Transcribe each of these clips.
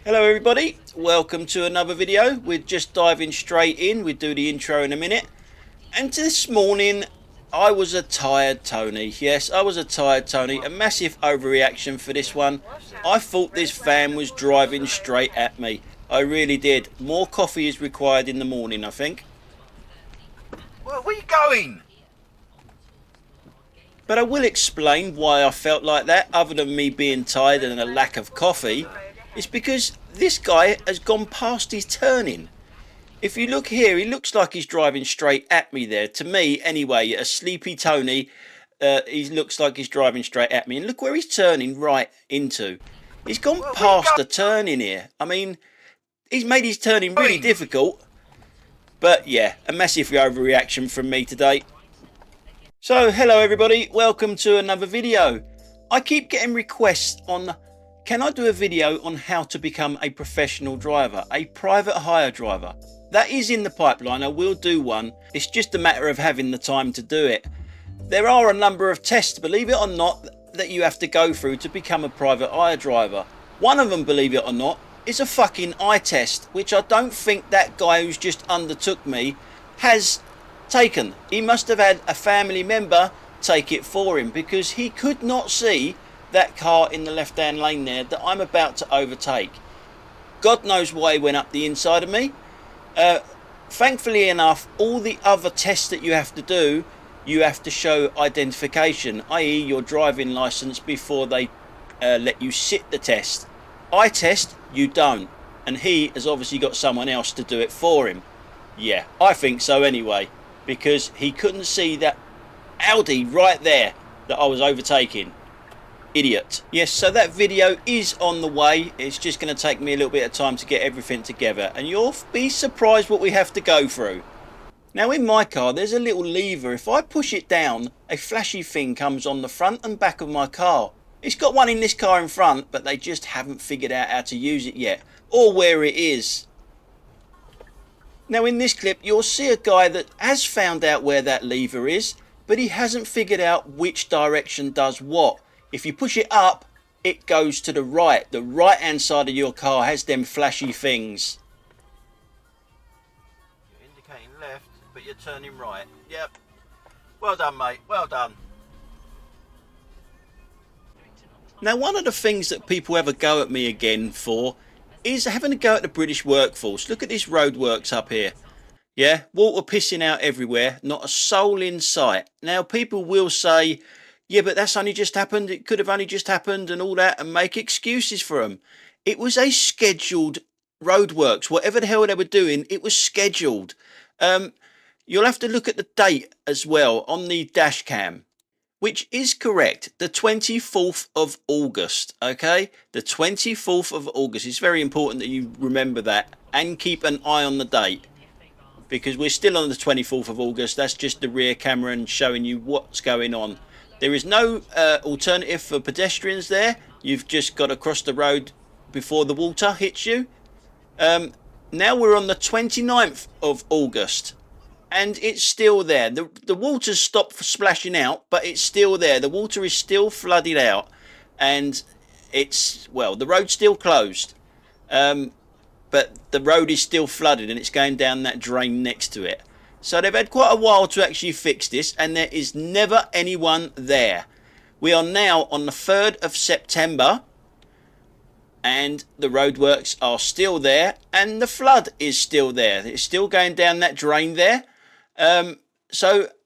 Hello everybody, welcome to another video. We're just diving straight in. We'll do the intro in a minute. And this morning I was a tired Tony. Yes, I was a tired Tony. A massive overreaction for this one. I thought this van was driving straight at me. I really did. More coffee is required in the morning, I think. Where are you going? But I will explain why I felt like that, other than me being tired and a lack of coffee. It's because this guy has gone past his turning. If you look here, he looks like he's driving straight at me there. To me, anyway, a sleepy Tony, he looks like he's driving straight at me. And look where he's turning right into. He's gone past the turning here. I mean, he's made his turning really difficult. But yeah, a massive overreaction from me today. So, hello everybody, welcome to another video. I keep getting requests on, can I do a video on how to become a professional driver, a private hire driver? That is in the pipeline, I will do one. It's just a matter of having the time to do it. There are a number of tests, believe it or not, that you have to go through to become a private hire driver. One of them, believe it or not, is a fucking eye test, which I don't think that guy who's just undertook me has taken. He must have had a family member take it for him, because he could not see that car in the left hand lane there that I'm about to overtake. God knows why he went up the inside of me. Thankfully enough, all the other tests that you have to do, you have to show identification, i.e. your driving license, before they let you sit the test. Eye test, you don't, and he has obviously got someone else to do it for him. Yeah, I think so anyway, because he couldn't see that Audi right there that I was overtaking. Idiot. Yes, so that video is on the way. It's just going to take me a little bit of time to get everything together, and you'll be surprised what we have to go through. Now in my car there's a little lever. If I push it down, a flashy thing comes on the front and back of my car. It's got one in this car in front, but they just haven't figured out how to use it yet, or where it is. Now in this clip you'll see a guy that has found out where that lever is, but he hasn't figured out which direction does what. If you push it up, it goes to the right. The right hand side of your car has them flashy things. You're indicating left, but you're turning right. Yep. Well done, mate. Well done. Now one of the things that people have a go at me again for is having a go at the British workforce. Look at this roadworks up here. Yeah, water pissing out everywhere, not a soul in sight. Now people will say, yeah, but that's only just happened, it could have only just happened and all that, and make excuses for them. It was a scheduled roadworks. Whatever the hell they were doing, it was scheduled. You'll have to look at the date as well on the dash cam, which is correct, the 24th of August, okay? The 24th of August. It's very important that you remember that and keep an eye on the date, because we're still on the 24th of August. That's just the rear camera and showing you what's going on. There is no alternative for pedestrians there. You've just got to cross the road before the water hits you. Now we're on the 29th of August. And it's still there. The water's stopped splashing out, but it's still there. The water is still flooded out. And it's, well, the road's still closed. But the road is still flooded and it's going down that drain next to it. So they've had quite a while to actually fix this, and there is never anyone there. We are now on the 3rd of September. And the roadworks are still there, and the flood is still there. It's still going down that drain there. And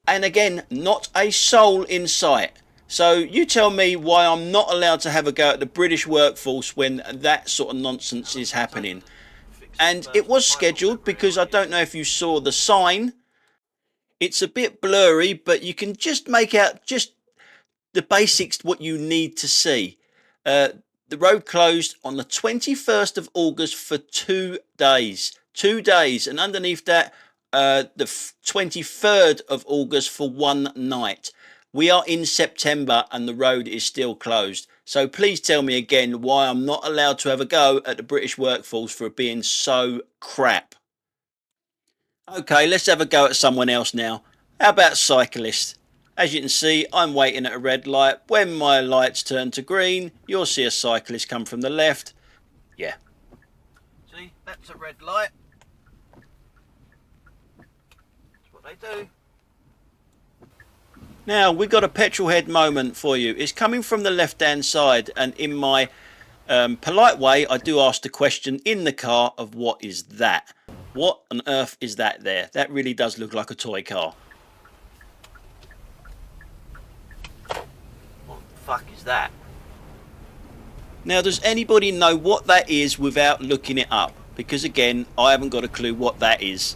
again, not a soul in sight. So you tell me why I'm not allowed to have a go at the British workforce when that sort of nonsense is happening. And it was scheduled, because I don't know if you saw the sign. It's a bit blurry, but you can just make out just the basics, what you need to see. The road closed on the 21st of August for 2 days. 2 days. And underneath that, the 23rd of August for 1 night. We are in September and the road is still closed. So please tell me again why I'm not allowed to have a go at the British workforce for being so crap. Okay, let's have a go at someone else now. How about cyclists? As you can see, I'm waiting at a red light. When my lights turn to green, you'll see a cyclist come from the left. Yeah, See, that's a red light. That's what they do. Now, we got a petrol head moment for you. It's coming from the left-hand side, and in my polite way, I do ask the question in the car of what is that? What on earth is that there? That really does look like a toy car. What the fuck is that? Now, does anybody know what that is without looking it up? Because again, I haven't got a clue what that is.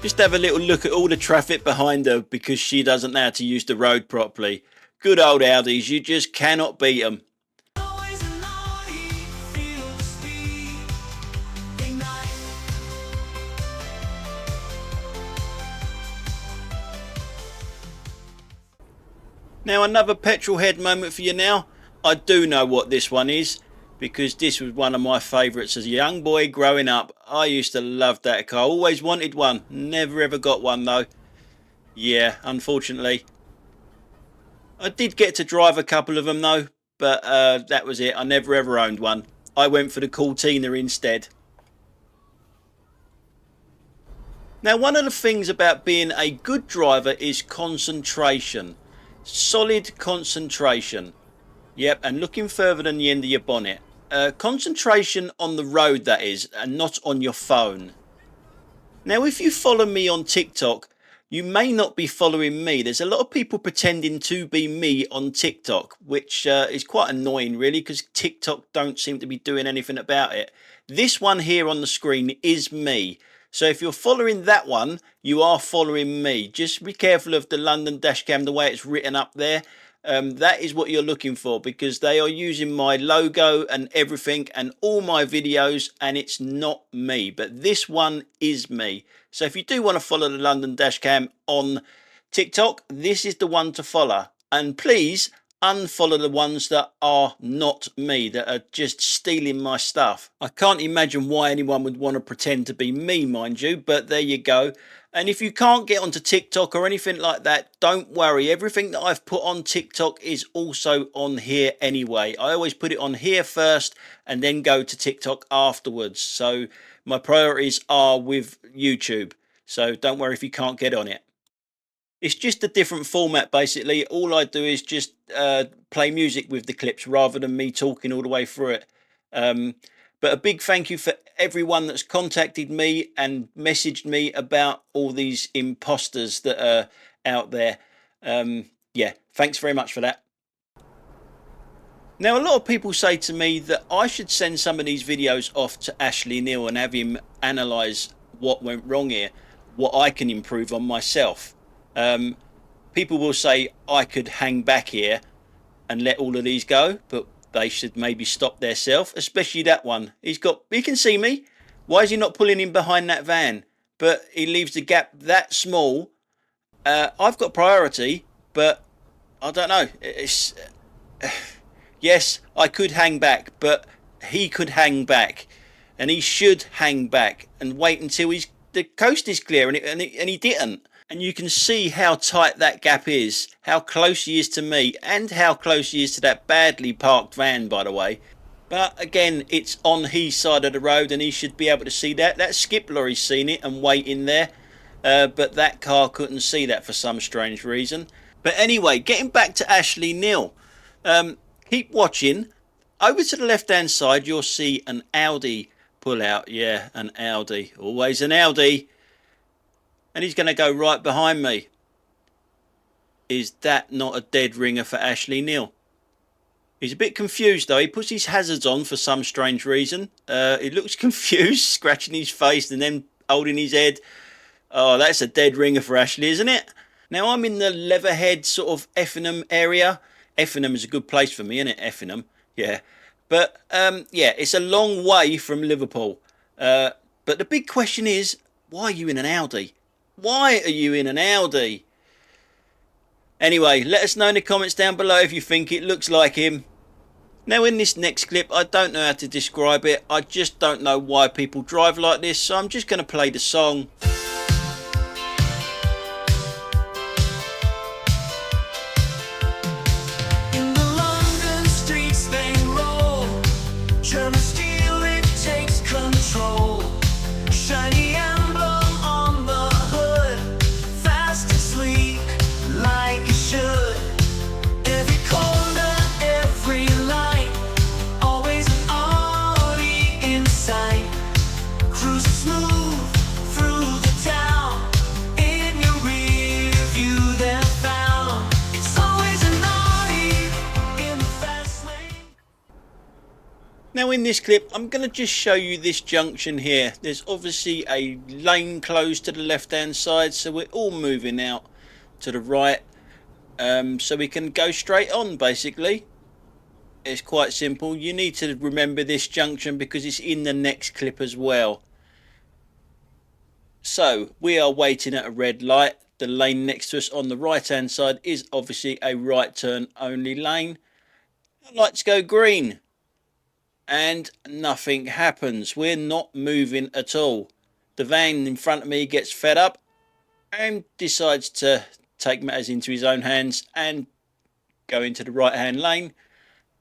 Just have a little look at all the traffic behind her because she doesn't know how to use the road properly. Good old Audis, you just cannot beat them. Now, another petrol head moment for you now. I do know what this one is, because this was one of my favourites as a young boy growing up. I used to love that car. Always wanted one. Never ever got one though. Yeah, unfortunately. I did get to drive a couple of them though, but that was it. I never ever owned one. I went for the Cantina instead. Now, one of the things about being a good driver is concentration. Solid concentration. Yep, and looking further than the end of your bonnet. Concentration on the road, that is, and not on your phone. Now, if you follow me on TikTok, you may not be following me. There's a lot of people pretending to be me on TikTok, which is quite annoying, really, because TikTok don't seem to be doing anything about it. This one here on the screen is me. So if you're following that one, you are following me. Just be careful of the London Dashcam, the way it's written up there. That is what you're looking for, because they are using my logo and everything and all my videos, and it's not me, but this one is me. So if you do want to follow the London Dashcam on TikTok, this is the one to follow. And please unfollow the ones that are not me, that are just stealing my stuff. I can't imagine why anyone would want to pretend to be me, mind you, but there you go. And if you can't get onto TikTok or anything like that, don't worry. Everything that I've put on TikTok is also on here anyway. I always put it on here first and then go to TikTok afterwards. So my priorities are with YouTube. So don't worry if you can't get on it. It's just a different format, basically. All I do is just play music with the clips rather than me talking all the way through it. But a big thank you for everyone that's contacted me and messaged me about all these imposters that are out there. Yeah, thanks very much for that. Now, a lot of people say to me that I should send some of these videos off to Ashley Neal and have him analyse what went wrong here, what I can improve on myself. People will say I could hang back here and let all of these go, but they should maybe stop theirself, especially that one. He can see me. Why is he not pulling in behind that van? But he leaves the gap that small. I've got priority, but I don't know. Yes, I could hang back, but he could hang back, and he should hang back and wait until the coast is clear, and he didn't. And you can see how tight that gap is, how close he is to me, and how close he is to that badly parked van, by the way. But again, it's on his side of the road, and he should be able to see that. That skip lorry's seen it and waiting there, but that car couldn't see that for some strange reason. But anyway, getting back to Ashley Neal, keep watching. Over to the left-hand side, you'll see an Audi pull out. Yeah, an Audi. Always an Audi. And he's going to go right behind me. Is that not a dead ringer for Ashley Neal? He's a bit confused though. He puts his hazards on for some strange reason. He looks confused, scratching his face and then holding his head. Oh, that's a dead ringer for Ashley, isn't it? Now, I'm in the Leatherhead sort of Effingham area. Effingham is a good place for me, isn't it? Effingham, yeah. But, yeah, it's a long way from Liverpool. But the big question is, why are you in an Audi? Why are you in an Audi? Anyway, let us know in the comments down below if you think it looks like him. Now in this next clip, I don't know how to describe it. I just don't know why people drive like this, so I'm just going to play the song. Now in this clip, I'm going to just show you this junction here. There's obviously a lane closed to the left hand side, so we're all moving out to the right, so we can go straight on basically. It's quite simple. You need to remember this junction because it's in the next clip as well. So we are waiting at a red light. The lane next to us on the right hand side is obviously a right turn only lane. The lights go green and nothing happens. We're not moving at all. The van in front of me gets fed up and decides to take matters into his own hands and go into the right hand lane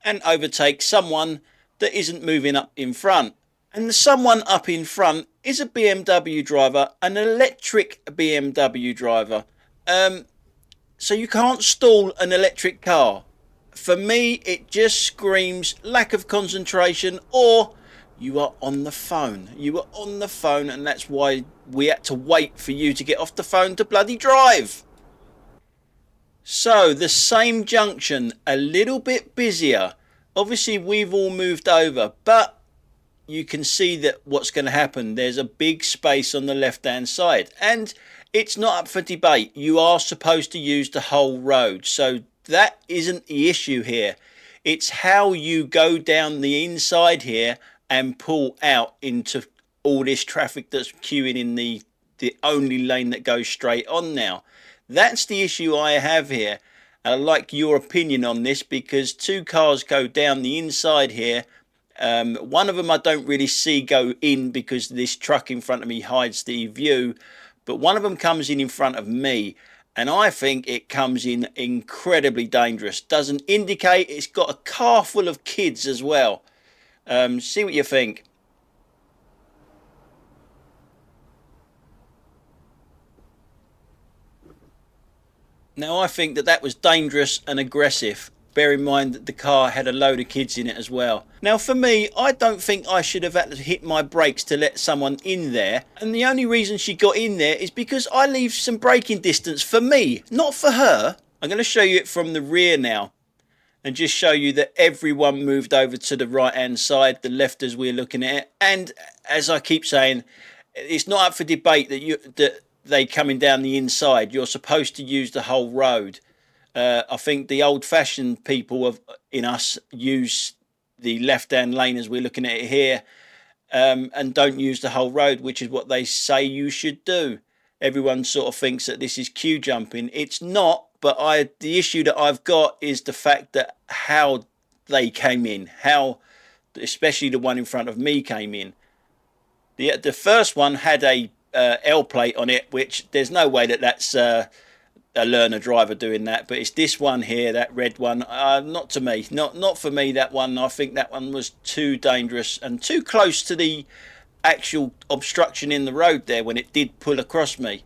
and overtake someone that isn't moving up in front. And the someone up in front is a BMW driver, an electric BMW driver. So you can't stall an electric car. For me, it just screams lack of concentration, or you are on the phone. You are on the phone, and that's why we had to wait for you to get off the phone to bloody drive. So the same junction, a little bit busier. Obviously, we've all moved over, but you can see that what's going to happen. There's a big space on the left-hand side, and it's not up for debate. You are supposed to use the whole road, so that isn't the issue here. It's how you go down the inside here and pull out into all this traffic that's queuing in the only lane that goes straight on now. That's the issue I have here. And I'd like your opinion on this, because two cars go down the inside here. One of them I don't really see go in because this truck in front of me hides the view, but one of them comes in front of me, and I think it comes in incredibly dangerous. Doesn't indicate. It's got a car full of kids as well. See what you think. Now I think that was dangerous and aggressive. Bear in mind that the car had a load of kids in it as well. Now for me, I don't think I should have had to hit my brakes to let someone in there. And the only reason she got in there is because I leave some braking distance for me, not for her. I'm going to show you it from the rear now, and just show you that everyone moved over to the right hand side, the left as we're looking at it. And as I keep saying, it's not up for debate that they coming down the inside. You're supposed to use the whole road. I think the old-fashioned people in us use the left-hand lane as we're looking at it here, and don't use the whole road, which is what they say you should do. Everyone sort of thinks that this is queue jumping. It's not, but the issue that I've got is the fact that how they came in, how especially the one in front of me came in. The first one had a L plate on it, which there's no way that's a learner driver doing that, but it's this one here, that red one. Not to me, not for me, that one. I think that one was too dangerous and too close to the actual obstruction in the road there when it did pull across me.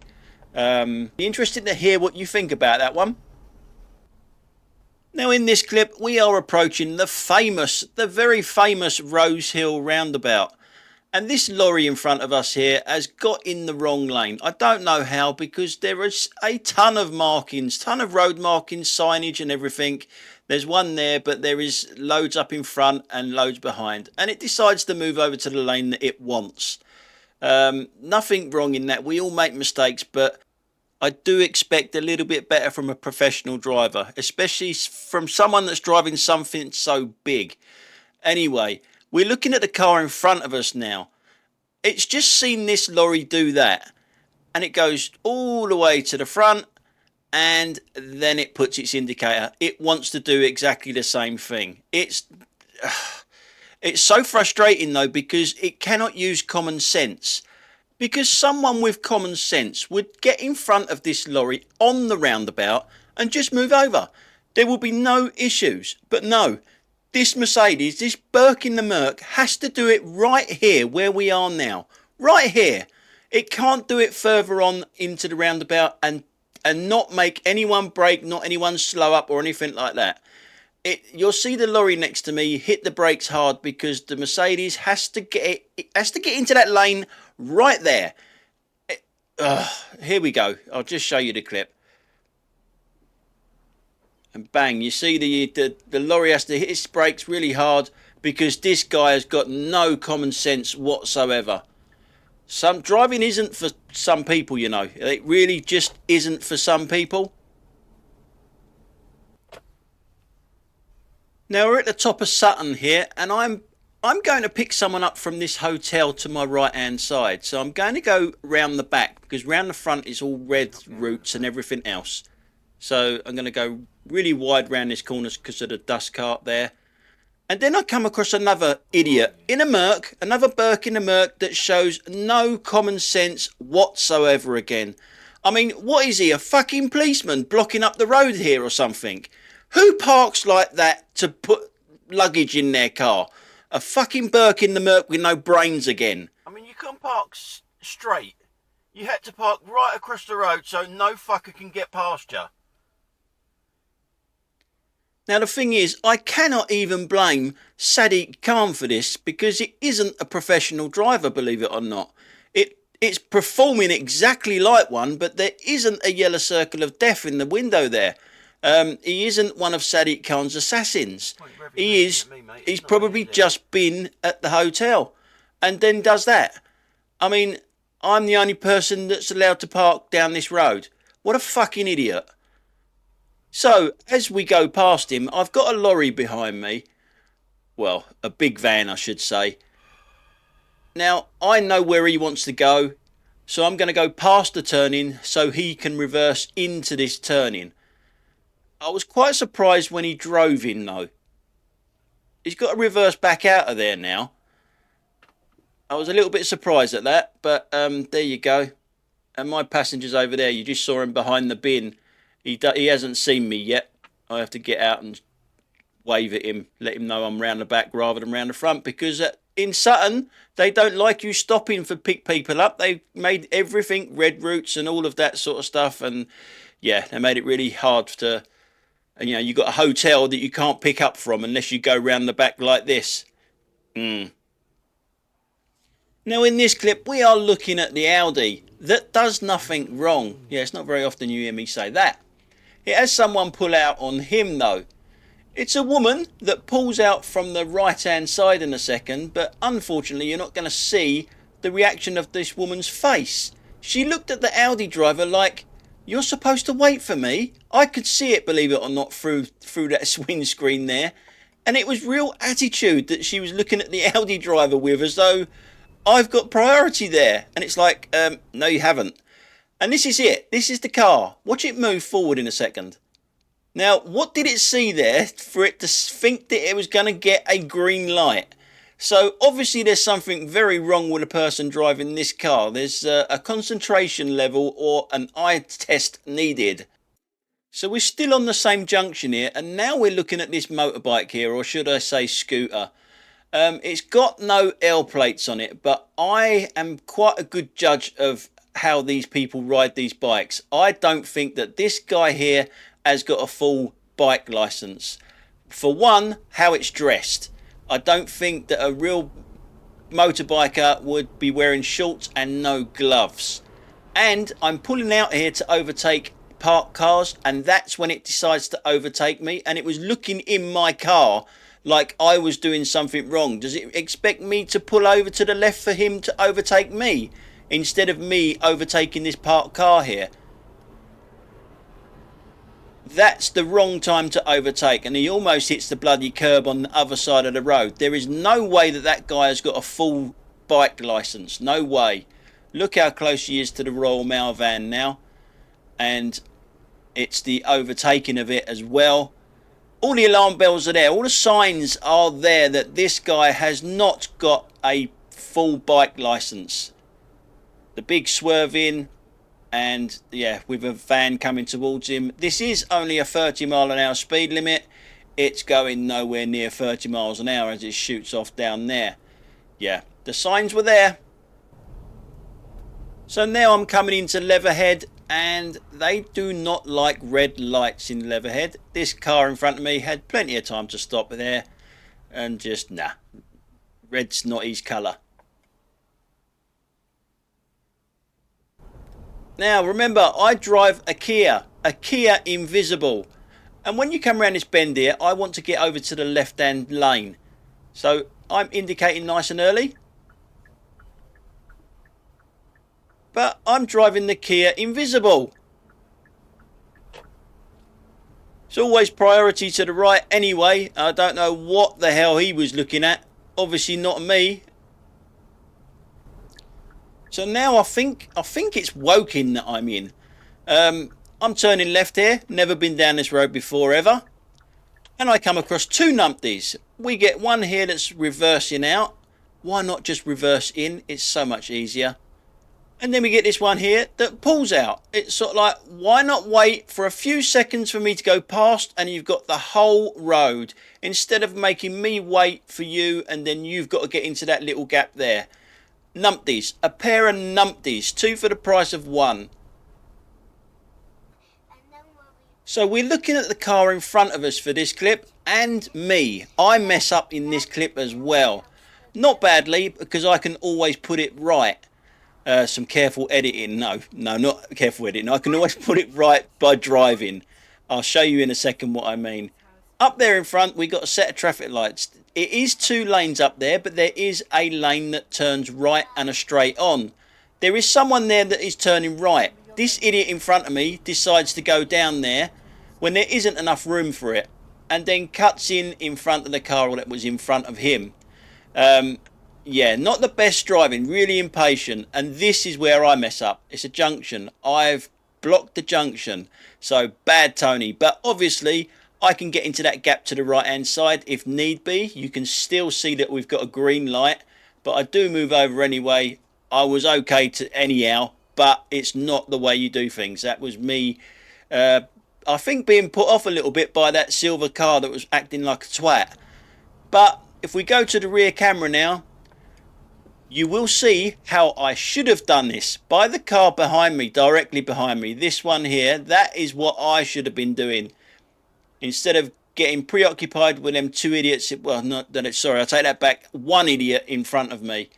Be interested to hear what you think about that one. Now in this clip we are approaching the very famous Rose Hill roundabout. And this lorry in front of us here has got in the wrong lane. I don't know how, because there is a ton of markings, ton of road markings, signage and everything. There's one there, but there is loads up in front and loads behind. And it decides to move over to the lane that it wants. Nothing wrong in that. We all make mistakes, but I do expect a little bit better from a professional driver, especially from someone that's driving something so big. Anyway, we're looking at the car in front of us now. It's just seen this lorry do that, and it goes all the way to the front, and then it puts its indicator. It wants to do exactly the same thing. It's It's so frustrating though, because it cannot use common sense. Because someone with common sense would get in front of this lorry on the roundabout and just move over. There will be no issues. But no, this Mercedes, this Burke in the Merc, has to do it right here where we are now. Right here. It can't do it further on into the roundabout and not make anyone brake, not anyone slow up or anything like that. You'll see the lorry next to me hit the brakes hard because the Mercedes has to get into that lane right there. Here we go. I'll just show you the clip. And bang, you see the lorry has to hit its brakes really hard because this guy has got no common sense whatsoever. Driving isn't for some people, you know. It really just isn't for some people. Now we're at the top of Sutton here, and I'm going to pick someone up from this hotel to my right hand side. So I'm going to go round the back because round the front is all red routes and everything else. So I'm going to go really wide round this corner because of the dust cart there. And then I come across another idiot in a Merc, another Burke in a Merc that shows no common sense whatsoever again. I mean, what is he, a fucking policeman blocking up the road here or something? Who parks like that to put luggage in their car? A fucking Burke in the Merc with no brains again. I mean, you couldn't park straight. You had to park right across the road so no fucker can get past you. Now the thing is, I cannot even blame Sadiq Khan for this because it isn't a professional driver, believe it or not. It's performing exactly like one, but there isn't a yellow circle of death in the window there. He isn't one of Sadiq Khan's assassins. He's probably just been at the hotel and then does that. I mean, I'm the only person that's allowed to park down this road. What a fucking idiot. So, as we go past him, I've got a lorry behind me. Well, a big van, I should say. Now, I know where he wants to go, so I'm going to go past the turning so he can reverse into this turning. I was quite surprised when he drove in, though. He's got to reverse back out of there now. I was a little bit surprised at that, but there you go. And my passenger's over there. You just saw him behind the bin. He hasn't seen me yet. I have to get out and wave at him, let him know I'm round the back rather than round the front, because in Sutton, they don't like you stopping for pick people up. They've made everything red routes and all of that sort of stuff. And yeah, they made it really hard to, you know, you've got a hotel that you can't pick up from unless you go round the back like this. Now in this clip, we are looking at the Audi that does nothing wrong. Yeah, it's not very often you hear me say that. It has someone pull out on him though. It's a woman that pulls out from the right hand side in a second, but unfortunately you're not going to see the reaction of this woman's face. She looked at the Audi driver like, you're supposed to wait for me? I could see it, believe it or not, through that windscreen there. And it was real attitude that she was looking at the Audi driver with, as though I've got priority there. And it's like, no you haven't. And this is it. This is the car. Watch it move forward in a second. Now, what did it see there for it to think that it was going to get a green light? So, obviously, there's something very wrong with a person driving this car. There's a concentration level or an eye test needed. So, we're still on the same junction here, and now we're looking at this motorbike here, or should I say scooter. It's got no L plates on it, but I am quite a good judge of how these people ride these bikes. I don't think that this guy here has got a full bike license. For one, how it's dressed. I don't think that a real motorbiker would be wearing shorts and no gloves. And I'm pulling out here to overtake parked cars, and that's when it decides to overtake me, and it was looking in my car like I was doing something wrong. Does it expect me to pull over to the left for him to overtake me instead of me overtaking this parked car here? That's the wrong time to overtake, and he almost hits the bloody curb on the other side of the road. There is no way that that guy has got a full bike license. No way. Look how close he is to the Royal Mail van now, and it's the overtaking of it as well. All the alarm bells are there. All the signs are there that this guy has not got a full bike license. The big swerve in, and yeah, with a van coming towards him. This is only a 30 mph speed limit. It's going nowhere near 30 miles an hour as it shoots off down there. Yeah, the signs were there. So now I'm coming into Leatherhead, and they do not like red lights in Leatherhead. This car in front of me had plenty of time to stop there, and just nah, red's not his colour. Now remember, I drive a Kia Invisible, and when you come around this bend here, I want to get over to the left hand lane, so I'm indicating nice and early. But I'm driving the Kia Invisible. It's always priority to the right anyway. I don't know what the hell he was looking at. Obviously not me. So now I think it's Woking that I'm in. I'm turning left here. Never been down this road before ever. And I come across two numpties. We get one here that's reversing out. Why not just reverse in? It's so much easier. And then we get this one here that pulls out. It's sort of like, why not wait for a few seconds for me to go past and you've got the whole road, instead of making me wait for you and then you've got to get into that little gap there. Numpties, a pair of numpties, two for the price of one. So we're looking at the car in front of us for this clip, and me. I mess up in this clip as well. Not badly, because I can always put it right. Some careful editing. No, not careful editing. I can always put it right by driving. I'll show you in a second what I mean. Up there in front, we got a set of traffic lights. It is 2 lanes up there, but there is a lane that turns right and a straight on. There is someone there that is turning right. This idiot in front of me decides to go down there when there isn't enough room for it, and then cuts in front of the car that was in front of him. Yeah, not the best driving, really impatient, and this is where I mess up. It's a junction. I've blocked the junction, so bad Tony. But obviously I can get into that gap to the right hand side if need be. You can still see that we've got a green light, but I do move over anyway. I was okay to anyhow, but it's not the way you do things. That was me, I think, being put off a little bit by that silver car that was acting like a twat. But if we go to the rear camera now, you will see how I should have done this. By the car behind me, directly behind me, this one here, that is what I should have been doing. Instead of getting preoccupied with them 2 idiots, well, not that it's, sorry, I take that back, 1 idiot in front of me.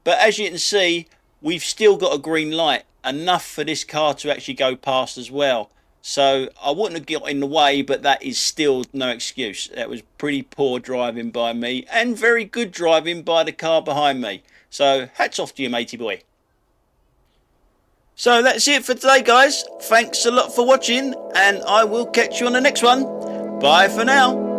But as you can see, we've still got a green light, enough for this car to actually go past as well. So I wouldn't have got in the way, but that is still no excuse. That was pretty poor driving by me, and very good driving by the car behind me. So hats off to you, matey boy. So that's it for today, guys. Thanks a lot for watching, and I will catch you on the next one. Bye for now.